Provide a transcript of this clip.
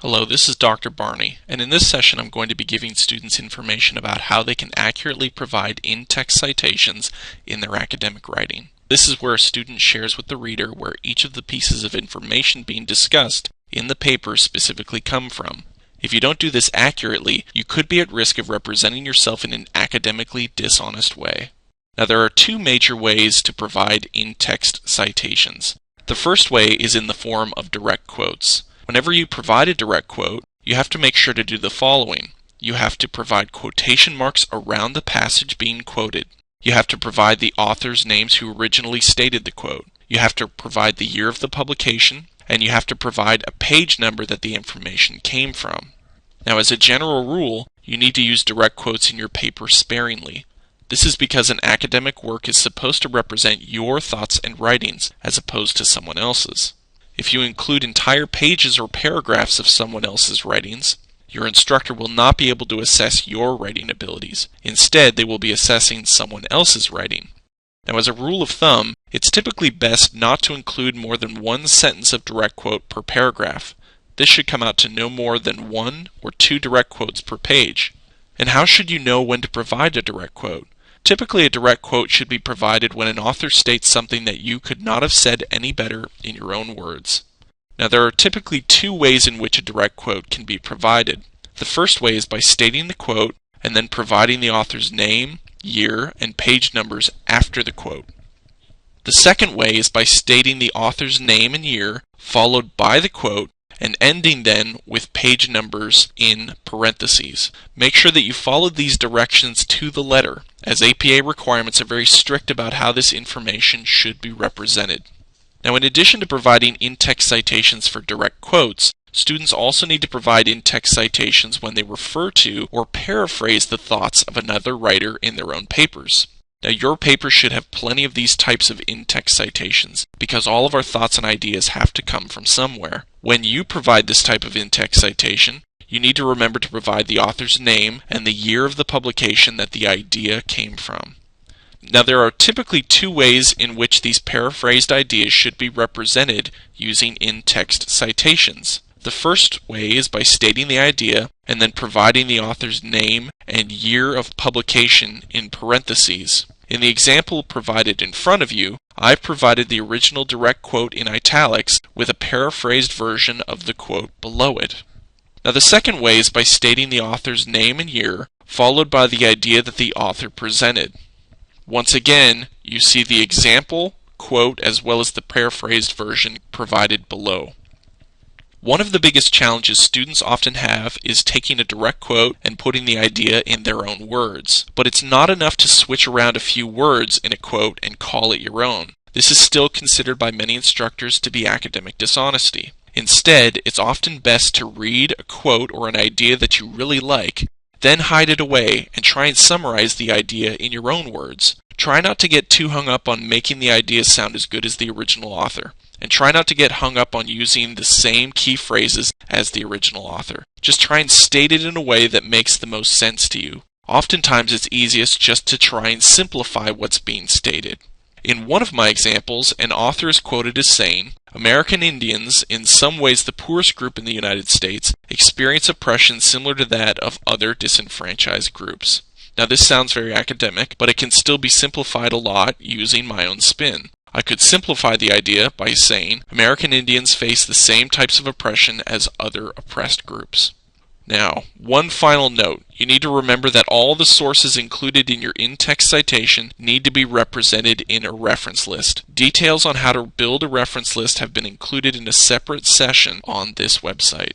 Hello, this is Dr. Barney, and in this session I'm going to be giving students information about how they can accurately provide in-text citations in their academic writing. This is where a student shares with the reader where each of the pieces of information being discussed in the paper specifically come from. If you don't do this accurately, you could be at risk of representing yourself in an academically dishonest way. Now, there are two major ways to provide in-text citations. The first way is in the form of direct quotes. Whenever you provide a direct quote, you have to make sure to do the following. You have to provide quotation marks around the passage being quoted. You have to provide the author's names who originally stated the quote. You have to provide the year of the publication, and you have to provide a page number that the information came from. Now, as a general rule, you need to use direct quotes in your paper sparingly. This is because an academic work is supposed to represent your thoughts and writings as opposed to someone else's. If you include entire pages or paragraphs of someone else's writings, your instructor will not be able to assess your writing abilities. Instead, they will be assessing someone else's writing. Now, as a rule of thumb, it's typically best not to include more than one sentence of direct quote per paragraph. This should come out to no more than 1 or 2 direct quotes per page. And how should you know when to provide a direct quote? Typically, a direct quote should be provided when an author states something that you could not have said any better in your own words. Now, there are typically 2 ways in which a direct quote can be provided. The first way is by stating the quote and then providing the author's name, year, and page numbers after the quote. The second way is by stating the author's name and year, followed by the quote, and ending then with page numbers in parentheses. Make sure that you follow these directions to the letter, as APA requirements are very strict about how this information should be represented. Now, in addition to providing in-text citations for direct quotes, students also need to provide in-text citations when they refer to or paraphrase the thoughts of another writer in their own papers. Now, your paper should have plenty of these types of in-text citations, because all of our thoughts and ideas have to come from somewhere. When you provide this type of in-text citation, you need to remember to provide the author's name and the year of the publication that the idea came from. Now, there are typically 2 ways in which these paraphrased ideas should be represented using in-text citations. The first way is by stating the idea and then providing the author's name and year of publication in parentheses. In the example provided in front of you, I've provided the original direct quote in italics with a paraphrased version of the quote below it. Now, the second way is by stating the author's name and year, followed by the idea that the author presented. Once again, you see the example, quote, as well as the paraphrased version provided below. One of the biggest challenges students often have is taking a direct quote and putting the idea in their own words. But it's not enough to switch around a few words in a quote and call it your own. This is still considered by many instructors to be academic dishonesty. Instead, it's often best to read a quote or an idea that you really like, then hide it away and try and summarize the idea in your own words. Try not to get too hung up on making the idea sound as good as the original author. And try not to get hung up on using the same key phrases as the original author. Just try and state it in a way that makes the most sense to you. Oftentimes it's easiest just to try and simplify what's being stated. In one of my examples, an author is quoted as saying, "American Indians, in some ways the poorest group in the United States, experience oppression similar to that of other disenfranchised groups." Now, this sounds very academic, but it can still be simplified a lot using my own spin. I could simplify the idea by saying, American Indians face the same types of oppression as other oppressed groups. Now, one final note. You need to remember that all the sources included in your in-text citation need to be represented in a reference list. Details on how to build a reference list have been included in a separate session on this website.